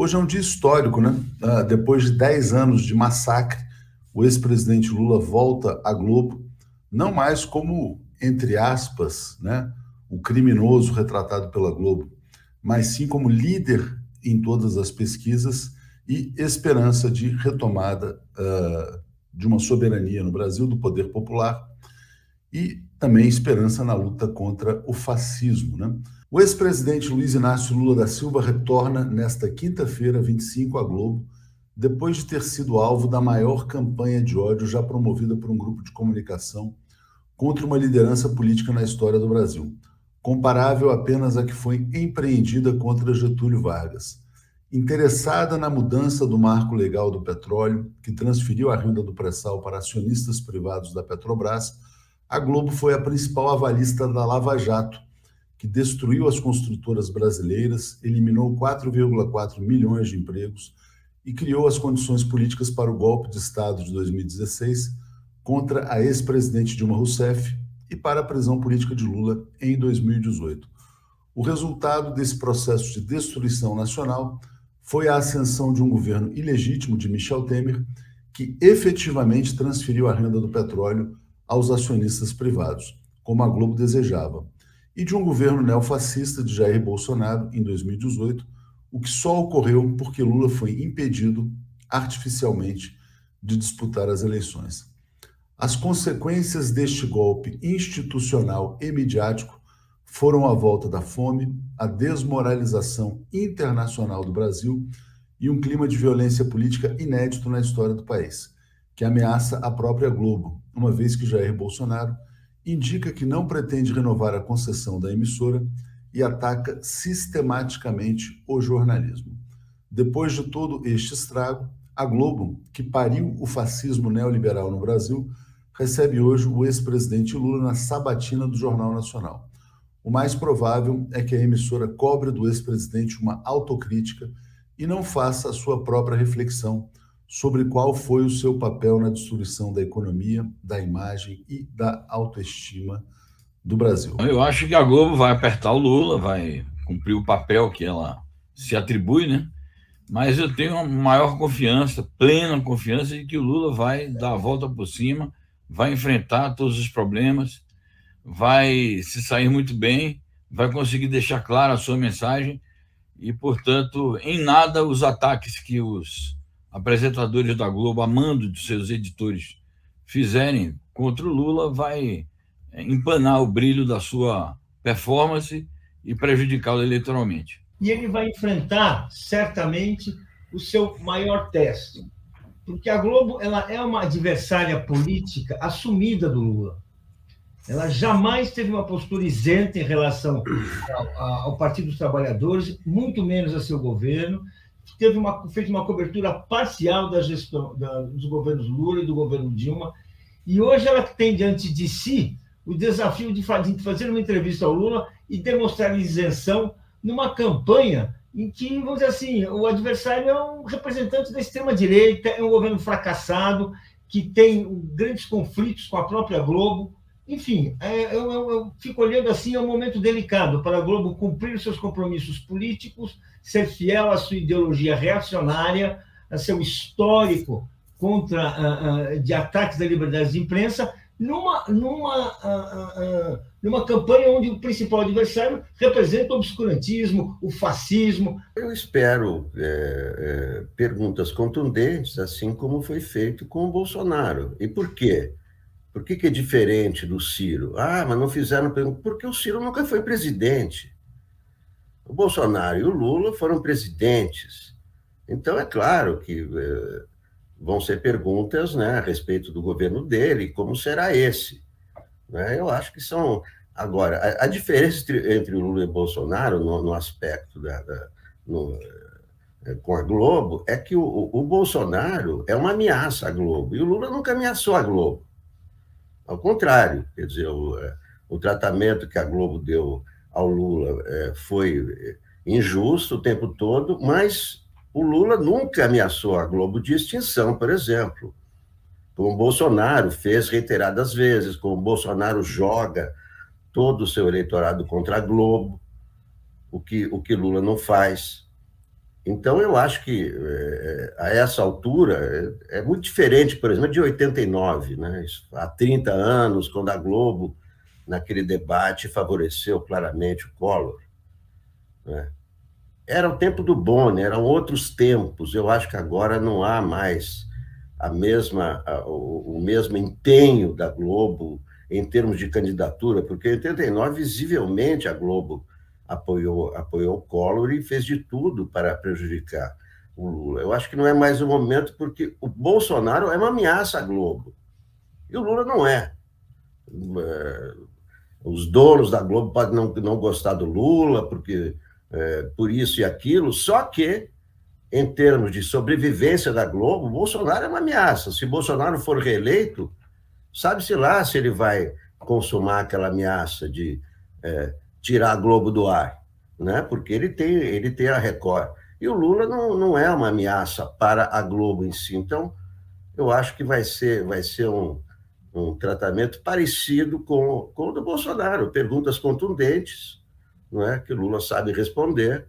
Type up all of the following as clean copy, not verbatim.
Hoje é um dia histórico, né? Depois de 10 anos de massacre, o ex-presidente Lula volta à Globo, não mais como, entre aspas, né, o criminoso retratado pela Globo, mas sim como líder em todas as pesquisas e esperança de retomada de uma soberania no Brasil, do poder popular, e também esperança na luta contra o fascismo, né? O ex-presidente Luiz Inácio Lula da Silva retorna nesta quinta-feira, 25, à Globo, depois de ter sido alvo da maior campanha de ódio já promovida por um grupo de comunicação contra uma liderança política na história do Brasil, comparável apenas à que foi empreendida contra Getúlio Vargas. Interessada na mudança do marco legal do petróleo, que transferiu a renda do pré-sal para acionistas privados da Petrobras, a Globo foi a principal avalista da Lava Jato, que destruiu as construtoras brasileiras, eliminou 4,4 milhões de empregos e criou as condições políticas para o golpe de Estado de 2016 contra a ex-presidente Dilma Rousseff e para a prisão política de Lula em 2018. O resultado desse processo de destruição nacional foi a ascensão de um governo ilegítimo de Michel Temer, que efetivamente transferiu a renda do petróleo aos acionistas privados, como a Globo desejava, e de um governo neofascista de Jair Bolsonaro em 2018, o que só ocorreu porque Lula foi impedido artificialmente de disputar as eleições. As consequências deste golpe institucional e midiático foram a volta da fome, a desmoralização internacional do Brasil e um clima de violência política inédito na história do país, que ameaça a própria Globo, uma vez que Jair Bolsonaro indica que não pretende renovar a concessão da emissora e ataca sistematicamente o jornalismo. Depois de todo este estrago, a Globo, que pariu o fascismo neoliberal no Brasil, recebe hoje o ex-presidente Lula na sabatina do Jornal Nacional. O mais provável é que a emissora cobre do ex-presidente uma autocrítica e não faça a sua própria reflexão sobre qual foi o seu papel na destruição da economia, da imagem e da autoestima do Brasil. Eu acho que a Globo vai apertar o Lula, vai cumprir o papel que ela se atribui, né? Mas eu tenho uma maior confiança, plena confiança, de que o Lula vai dar a volta por cima, vai enfrentar todos os problemas, vai se sair muito bem, vai conseguir deixar clara a sua mensagem e, portanto, em nada os ataques que os apresentadores da Globo, a mando de seus editores, fizerem contra o Lula, vai empanar o brilho da sua performance e prejudicá-lo eleitoralmente. E ele vai enfrentar, certamente, o seu maior teste, porque a Globo ela é uma adversária política assumida do Lula. Ela jamais teve uma postura isenta em relação ao Partido dos Trabalhadores, muito menos a seu governo. Fez uma cobertura parcial da gestão dos governos Lula e do governo Dilma. E hoje ela tem diante de si o desafio de fazer uma entrevista ao Lula e demonstrar isenção numa campanha em que, vamos dizer assim, o adversário é um representante da extrema-direita, é um governo fracassado, que tem grandes conflitos com a própria Globo. Enfim, eu fico olhando assim, é um momento delicado para a Globo cumprir os seus compromissos políticos, ser fiel à sua ideologia reacionária, a seu histórico de ataques da liberdade de imprensa, numa campanha onde o principal adversário representa o obscurantismo, o fascismo. Eu espero perguntas contundentes, assim como foi feito com o Bolsonaro. E por quê? Por que é diferente do Ciro? Mas não fizeram pergunta. Porque o Ciro nunca foi presidente. O Bolsonaro e o Lula foram presidentes. Então, é claro que vão ser perguntas, né, a respeito do governo dele, como será esse. Né? Eu acho que são... Agora, a diferença entre o Lula e o Bolsonaro, no aspecto com a Globo, é que o Bolsonaro é uma ameaça à Globo, e o Lula nunca ameaçou a Globo. Ao contrário, quer dizer, o tratamento que a Globo deu ao Lula foi injusto o tempo todo, mas o Lula nunca ameaçou a Globo de extinção, por exemplo, como o Bolsonaro fez reiteradas vezes, como o Bolsonaro joga todo o seu eleitorado contra a Globo, o que Lula não faz. Então, eu acho que a essa altura é muito diferente, por exemplo, de 89, né? Há 30 anos, quando a Globo, naquele debate, favoreceu claramente o Collor, né? Era o tempo do Boni, eram outros tempos. Eu acho que agora não há mais o mesmo empenho da Globo em termos de candidatura, porque em 89, visivelmente, a Globo apoiou o Collor e fez de tudo para prejudicar o Lula. Eu acho que não é mais o momento, porque o Bolsonaro é uma ameaça à Globo, e o Lula não é. Os donos da Globo podem não gostar do Lula, porque por isso e aquilo, só que, em termos de sobrevivência da Globo, o Bolsonaro é uma ameaça. Se Bolsonaro for reeleito, sabe-se lá se ele vai consumar aquela ameaça de tirar a Globo do ar, né? Porque ele tem a Record. E o Lula não é uma ameaça para a Globo em si. Então, eu acho que vai ser um tratamento parecido com o do Bolsonaro. Perguntas contundentes, não é? Que o Lula sabe responder.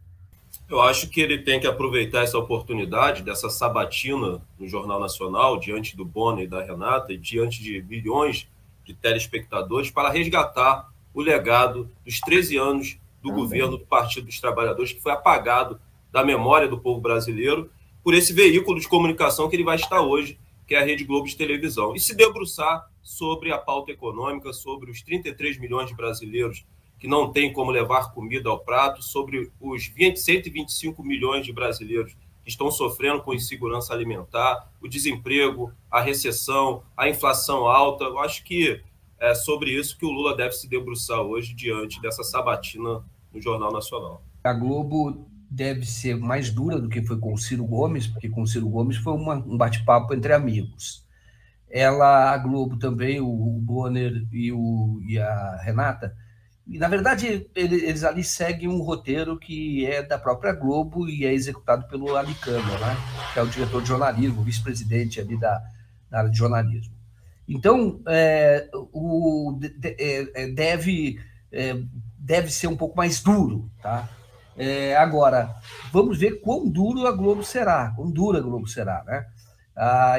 Eu acho que ele tem que aproveitar essa oportunidade dessa sabatina no Jornal Nacional, diante do Boni e da Renata, e diante de milhões de telespectadores, para resgatar o legado dos 13 anos do governo do Partido dos Trabalhadores, que foi apagado da memória do povo brasileiro por esse veículo de comunicação que ele vai estar hoje, que é a Rede Globo de televisão. E se debruçar sobre a pauta econômica, sobre os 33 milhões de brasileiros que não têm como levar comida ao prato, sobre os 125 milhões de brasileiros que estão sofrendo com insegurança alimentar, o desemprego, a recessão, a inflação alta. Eu acho que é sobre isso que o Lula deve se debruçar hoje diante dessa sabatina no Jornal Nacional. A Globo deve ser mais dura do que foi com o Ciro Gomes, porque com o Ciro Gomes foi um bate-papo entre amigos. A Globo também, o Bonner e a Renata, e, na verdade, eles ali seguem um roteiro que é da própria Globo e é executado pelo Ali Câmara, né? Que é o diretor de jornalismo, o vice-presidente ali da área de jornalismo. Então, deve ser um pouco mais duro, tá? Agora, vamos ver quão dura a Globo será, né?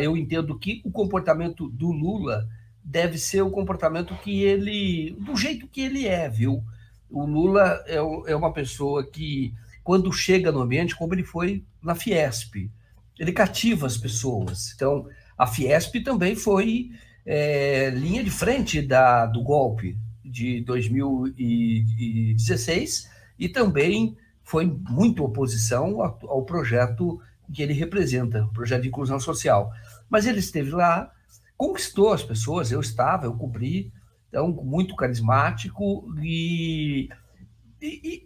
Eu entendo que o comportamento do Lula deve ser o comportamento do jeito que ele é, viu? O Lula é uma pessoa que, quando chega no ambiente, como ele foi na Fiesp, ele cativa as pessoas. Então, a Fiesp também foi linha de frente do golpe de 2016 e também foi muito oposição ao projeto que ele representa, o projeto de inclusão social. Mas ele esteve lá, conquistou as pessoas, eu cobri, então, muito carismático, e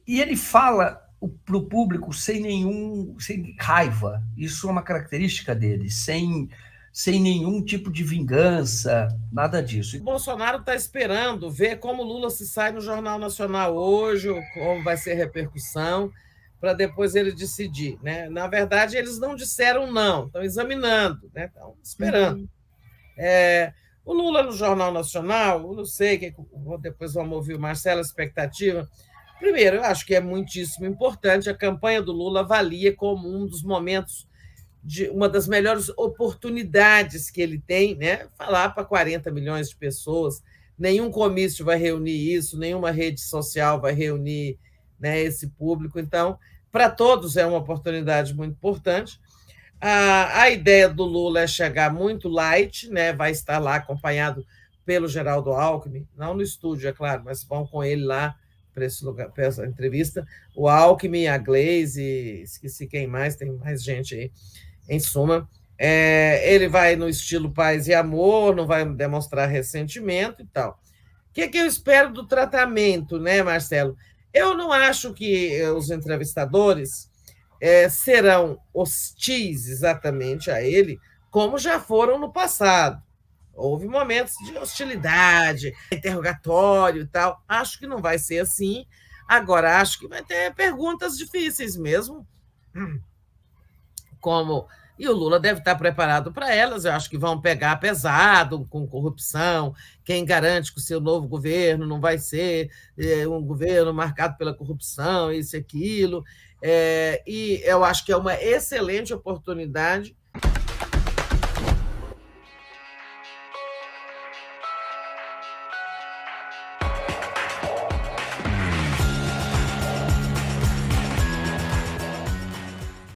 ele fala para o público sem raiva. Isso é uma característica dele, sem nenhum tipo de vingança, nada disso. O Bolsonaro está esperando ver como Lula se sai no Jornal Nacional hoje, ou como vai ser a repercussão, para depois ele decidir, né? Na verdade, eles não disseram não, estão examinando, né? Estão esperando. O Lula no Jornal Nacional, eu não sei, depois vamos ouvir o Marcelo, a expectativa. Primeiro, eu acho que é muitíssimo importante, a campanha do Lula valia como um dos momentos, uma das melhores oportunidades que ele tem, né? Falar para 40 milhões de pessoas, nenhum comício vai reunir isso, nenhuma rede social vai reunir, né, esse público. Então, para todos é uma oportunidade muito importante. A ideia do Lula é chegar muito light, né? Vai estar lá acompanhado pelo Geraldo Alckmin, não no estúdio, é claro, mas vão com ele lá para esse lugar, para essa entrevista. O Alckmin, a Gleisi, esqueci quem mais, tem mais gente aí. Em suma, ele vai no estilo paz e amor, não vai demonstrar ressentimento e tal. O que eu espero do tratamento, né, Marcelo? Eu não acho que os entrevistadores serão hostis exatamente a ele, como já foram no passado. Houve momentos de hostilidade, interrogatório e tal. Acho que não vai ser assim. Agora, acho que vai ter perguntas difíceis mesmo, e o Lula deve estar preparado para elas. Eu acho que vão pegar pesado com corrupção. Quem garante que o seu novo governo não vai ser um governo marcado pela corrupção, isso e aquilo. E eu acho que é uma excelente oportunidade